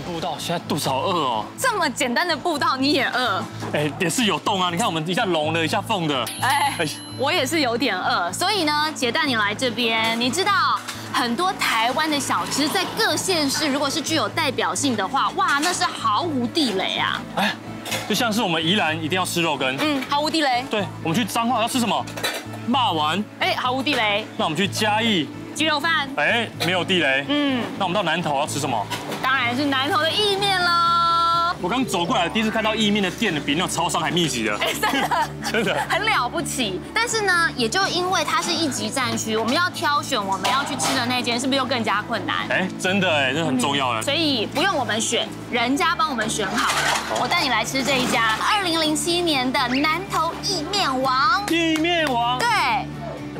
[SPEAKER 2] 步道，现在肚子好饿哦。
[SPEAKER 1] 这么简单的步道你也饿？
[SPEAKER 2] 哎，也是有洞啊！你看我们一下隆的，一下缝的。
[SPEAKER 1] 哎，我也是有点饿，所以呢，姐带你来这边，你知道很多台湾的小吃在各县市，如果是具有代表性的话，哇，那是毫无地雷啊！
[SPEAKER 2] 哎，就像是我们宜兰一定要吃肉羹，
[SPEAKER 1] 毫无地雷。
[SPEAKER 2] 对，我们去彰化要吃什么？肉丸，
[SPEAKER 1] 哎，毫无地雷。
[SPEAKER 2] 那我们去嘉义，
[SPEAKER 1] 鸡肉饭，
[SPEAKER 2] 哎，没有地雷。那我们到南投要吃什么？
[SPEAKER 1] 当然是南投的意面喽。
[SPEAKER 2] 我刚走过来，第一次看到意面的店比那种超商还密集的，
[SPEAKER 1] 哎，真的，
[SPEAKER 2] 真的
[SPEAKER 1] 很了不起。但是呢，也就因为它是一级战区，我们要挑选我们要去吃的那间，是不是又更加困难？
[SPEAKER 2] 哎，真的哎，这很重要哎。
[SPEAKER 1] 所以不用我们选，人家帮我们选好了。我带你来吃这一家2007年的南投意面王。
[SPEAKER 2] 意面王。
[SPEAKER 1] 对。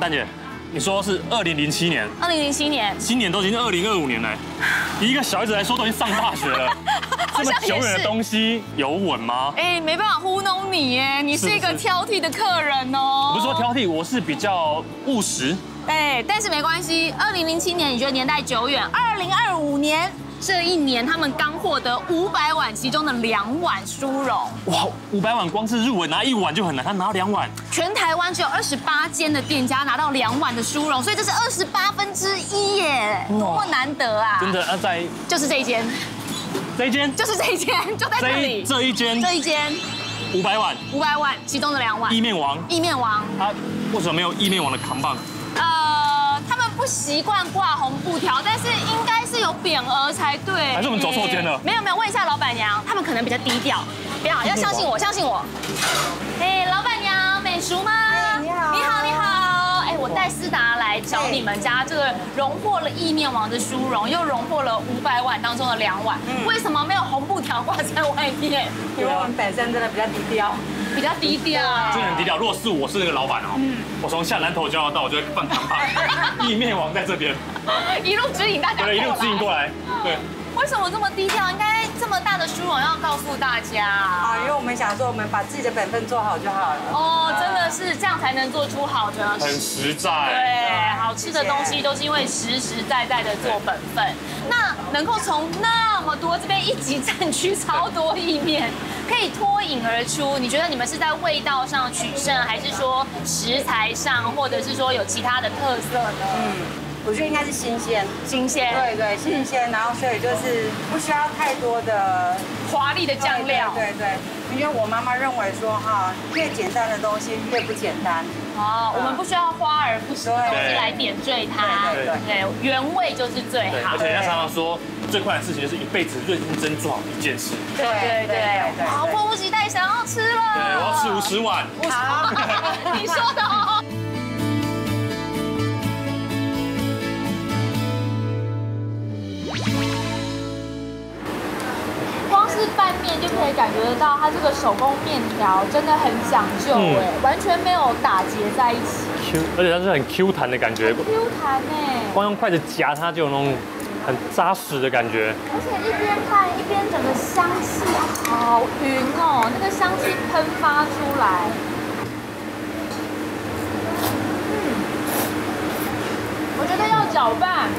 [SPEAKER 2] 蛋姐，你说是2007年
[SPEAKER 1] ？2007年，
[SPEAKER 2] 今年都已经2025年了，以一个小孩子来说都已经上大学了，这么久远的东西有稳吗？
[SPEAKER 1] 哎，没办法糊弄你耶，你是一个挑剔的客人哦。
[SPEAKER 2] 我不是说挑剔，我是比较务实。
[SPEAKER 1] 哎，但是没关系，2007年你觉得年代久远，2025年。这一年，他们刚获得500碗，其中的2碗殊荣。
[SPEAKER 2] 哇，500碗光是入围拿1碗就很难，他拿到2碗。
[SPEAKER 1] 全台湾只有28间的店家拿到2碗的殊荣，所以这是1/28耶，多么难得啊！
[SPEAKER 2] 真的，那在
[SPEAKER 1] 就是这一间，
[SPEAKER 2] 这一间
[SPEAKER 1] 就是这一间，就在这里。
[SPEAKER 2] 这一间500碗
[SPEAKER 1] ，500碗，其中的2碗。
[SPEAKER 2] 意面王，
[SPEAKER 1] 意面王。
[SPEAKER 2] 他为什么没有意面王的扛棒？
[SPEAKER 1] 他们不习惯挂红布条，但是应该是有匾额才对。
[SPEAKER 2] 还是我们走错间了？
[SPEAKER 1] 没有，问一下老板娘，他们可能比较低调。不要相信我，相信我。哎，老板娘，美淑吗？
[SPEAKER 6] 你好，
[SPEAKER 1] 你好，你好。哎，我带思达来找你们家，这个荣获了意面王的殊荣，又荣获了500碗当中的2碗。为什么没有红布条挂在外面？
[SPEAKER 6] 因为我们本身真的比较低调。
[SPEAKER 1] 比较低调，
[SPEAKER 2] 真的很低调。如果是我是那个老板哦，我从下南投交流道，我就会放扛棒，意面王在这边，
[SPEAKER 1] 一路指引大家，
[SPEAKER 2] 对，一路指引过来，对。
[SPEAKER 1] 为什么这么低调？应该这么大的殊荣要告诉大家啊！
[SPEAKER 6] 因为我们想说，我们把自己的本分做好就好了。
[SPEAKER 1] 哦，真的是这样才能做出好的，
[SPEAKER 2] 很实在。
[SPEAKER 1] 对，好吃的东西都是因为实实在在的做本分。那能够从那么多这边一级战区超多意面，可以脱颖而出，你觉得你们是在味道上取胜，还是说食材上，或者是说有其他的特色呢？
[SPEAKER 6] 我觉得应该是新鲜，
[SPEAKER 1] 新鲜，
[SPEAKER 6] 对，新鲜，然后所以就是不需要太多的
[SPEAKER 1] 华丽的酱料，
[SPEAKER 6] 对，因为我妈妈认为说哈，越简单的东西越不简单。
[SPEAKER 1] 哦，我们不需要花而不实的东西来点缀它，对，原味就是最好。
[SPEAKER 2] 而且人家常常说，最困难的事情就是一辈子认真做好一件事。
[SPEAKER 1] 对，好，迫不及待想要吃了。
[SPEAKER 2] 对，我要吃50碗。
[SPEAKER 1] 好，你说的哦。拌面就可以感觉得到，它这个手工面条真的很讲究哎，完全没有打结在一起。
[SPEAKER 2] 而且它是很 Q 弹的感觉。
[SPEAKER 1] Q 弹哎，
[SPEAKER 2] 光用筷子夹它就有那种很扎实的感觉。
[SPEAKER 1] 而且一边看一边整个香气好匀哦，那个香气喷发出来。我觉得要搅拌，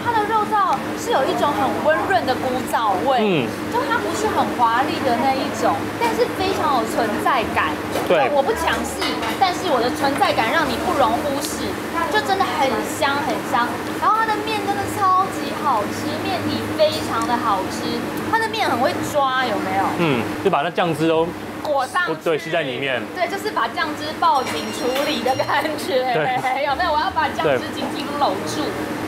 [SPEAKER 1] 它的肉燥是有一种很温润的古早味，就它不是很华丽的那一种，但是非常有存在感。
[SPEAKER 2] 对，
[SPEAKER 1] 我不抢戏，但是我的存在感让你不容忽视，就真的很香很香。然后它的面真的超级好吃，面体非常的好吃，它的面很会抓，有没有？
[SPEAKER 2] 就把那酱汁都
[SPEAKER 1] 裹上去，
[SPEAKER 2] 对，吸在里面。
[SPEAKER 1] 对，就是把酱汁抱紧处理的感觉。对，有没有？我要把酱汁紧紧搂住，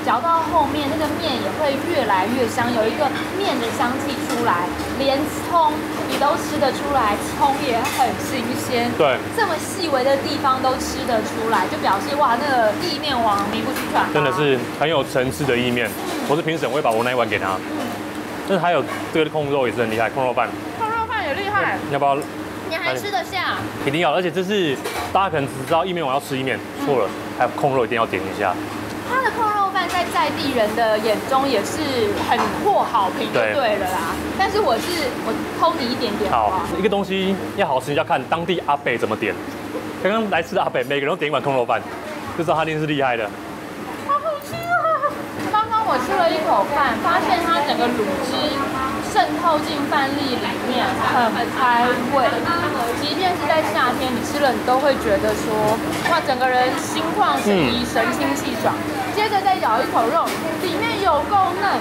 [SPEAKER 1] 嚼到后面那个面也会越来越香，有一个面的香气出来，连葱你都吃得出来，葱也很新鲜。对，这么细微的地方都吃得出来，就表示哇，那个意面王名不虚传。
[SPEAKER 2] 真的是很有层次的意面。我是评审，我会把我那一碗给他。但是还有这个控肉也是很厉害，控肉饭。控肉饭也厉害。你要不要？
[SPEAKER 1] 你还吃得下？
[SPEAKER 2] 一定要，而且这是大家可能只知道意面王要吃意面，错了，还有控肉一定要点一下。
[SPEAKER 1] 它的控肉饭在地人的眼中也是很获好评，就对了啦。但是我偷你一点点。
[SPEAKER 2] 好，一个东西要好吃，要看当地阿北怎么点。刚刚来吃的阿北，每个人都点一碗控肉饭，就知道他一定是厉害的。
[SPEAKER 1] 好好吃啊！刚刚我吃了一口饭，发现它整个卤汁
[SPEAKER 7] 渗透进饭粒里面，很开胃。即便是在夏天，你吃了你都会觉得说，哇，整个人心旷神怡，神清气爽。接着再咬一口肉，里面有够嫩，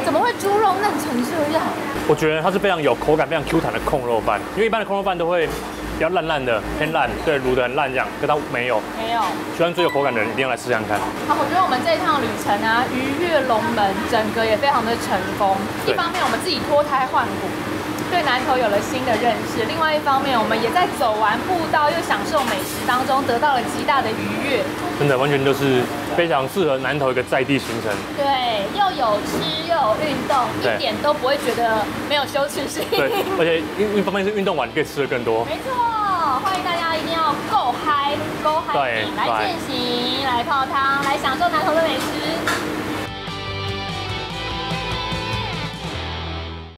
[SPEAKER 7] 怎么会猪肉嫩成这样？
[SPEAKER 2] 我觉得它是非常有口感、非常 Q 弹的控肉饭，因为一般的控肉饭都会比较烂烂的，偏烂，对，卤的很烂这样，可它没有。
[SPEAKER 7] 没有。
[SPEAKER 2] 喜欢最有口感的人一定要来试看看。
[SPEAKER 7] 好，我觉得我们这一趟旅程啊，鱼跃龙门，整个也非常的成功。一方面我们自己脱胎换骨，对南投有了新的认识；另外一方面，我们也在走完步道又享受美食当中得到了极大的愉悦。
[SPEAKER 2] 真的完全就是非常适合南投一个在地行程。
[SPEAKER 7] 对，又有吃又有运动，一点都不会觉得没有羞耻心。
[SPEAKER 2] 对，而且一方面是运动完可以吃的更多。
[SPEAKER 7] 没错，欢迎大家一定要够嗨，来健行，来泡汤，来享受南投的美食。